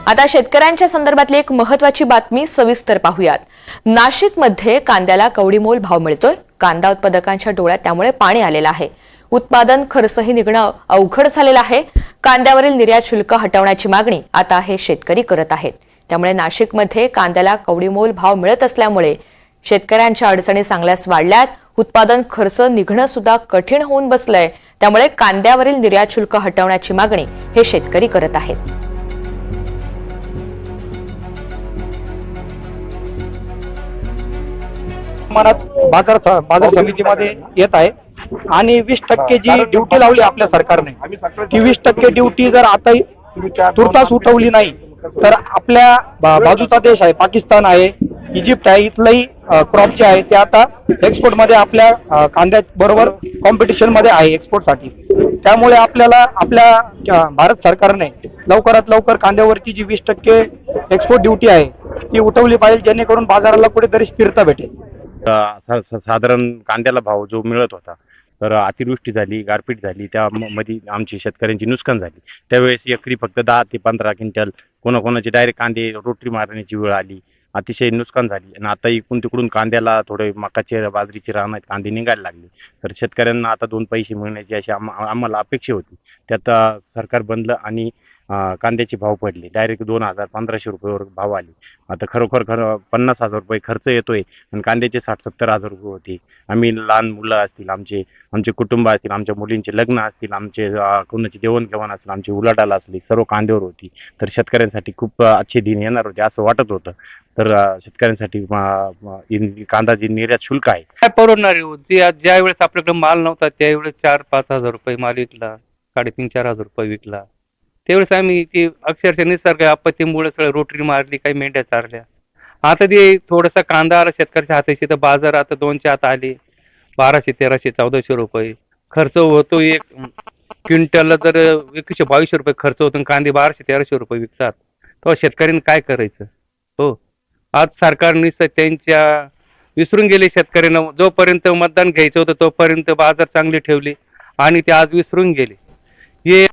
आता शेतकऱ्यांच्या संदर्भातली एक महत्त्वाची बातमी सविस्तर पाहूयात। नाशिकमध्ये कांद्याला कवडीमोल भाव मिळतोय। कांदा उत्पादकांच्या डोळ्यात त्यामुळे पाणी आलेलं आहे। उत्पादन खर्चही निघणं अवघड झालेलं आहे। कांद्यावरील निर्यात शुल्क हटवण्याची मागणी आता हे शेतकरी करत आहेत। त्यामुळे नाशिकमध्ये कांद्याला कवडीमोल भाव मिळत असल्यामुळे शेतकऱ्यांच्या अडचणी चांगल्याच वाढल्यात। उत्पादन खर्च निघणं सुद्धा कठीण होऊन बसलंय। त्यामुळे कांद्यावरील निर्यात शुल्क हटवण्याची मागणी हे शेतकरी करत आहेत। बाजार समितीमध्ये येत आहे आणि 20% जी ड्युटी लावली आपल्या सरकारने, ती 20% ड्युटी जर आता तुर्तास उठवली नाही तर आपल्या बाजूचा देश आहे पाकिस्तान आहे, इजिप्त आहे, इथलंही क्रॉप जे आहे ते आता एक्सपोर्ट मध्ये आपल्या कांद्या बरोबर कॉम्पिटिशन मध्ये आहे एक्सपोर्टसाठी। त्यामुळे आपल्याला आपल्या भारत सरकारने लवकरात लवकर कांद्यावरची जी 20% एक्सपोर्ट ड्युटी आहे ती उठवली पाहिजे, जेणेकरून बाजाराला कुठेतरी स्थिरता भेटेल। साधारण कांद्याला भाव जो मिळत होता तर अतिवृष्टी झाली, गारपीट झाली, त्यामध्ये आमची शेतकऱ्यांची नुकसान झाली। त्यावेळेस एकरी फक्त 10 ते 15 क्विंटल, कोणाकोणाचे डायरेक्ट कांदे रोटरी मारण्याची वेळ आली, अतिशय नुकसान झाली। आणि आता इकडून तिकडून कांद्याला थोडे मकाचे बाजरीचे रानात कांदे निघायला लागले, तर शेतकऱ्यांना आता 2 पैसे मिळण्याची अशी आम्हाला अपेक्षा होती। त्यात सरकार बनलं आणि कांद्याचे भाव पडले, डायरेक्ट 2000-1500 रुपयावर भाव आले। आता खरोखर 50,000 रुपये खर्च येतोय आणि कांद्याचे 60-70,000 रुपये होते। आम्ही लहान मुलं असतील, आमचे कुटुंब असतील, आमच्या मुलींचे लग्न असतील, आमचे कोणाची देवाणघेवाण असेल, आमची उलाढाल असली, सर्व कांद्यावर होती। तर शेतकऱ्यांसाठी खूप अच्छे दिन येणार होते असं वाटत होतं। तर शेतकऱ्यांसाठी कांदा जे निर्यात शुल्क आहे काय परवडणार आहे? ज्या वेळेस आपल्याकडे माल नव्हता त्यावेळेस 4-5 हजार रुपये माल विकला, 3,500-4 हजार रुपये विकला। त्यावेळेस आम्ही ती अक्षरशः निसर्ग आपत्तीमुळे सगळं रोटरी मारली, काही मेंढ्या चारल्या। आता ते थोडासा कांदा आला शेतकऱ्याच्या हाताशी तर बाजार आता 2च्या आत आले, 1200, 1300, 1400 रुपये खर्च होतो। एक क्विंटलला जर 2100-2200 रुपये खर्च होतो, कांदे 1200-1300 रुपये विकतात, तेव्हा शेतकऱ्यांनी काय करायचं? हो, आज सरकारने त्यांच्या विसरून गेले शेतकऱ्यांना। जोपर्यंत मतदान घ्यायचं होतं तोपर्यंत बाजार चांगले ठेवले आणि ते आज विसरून गेले। हे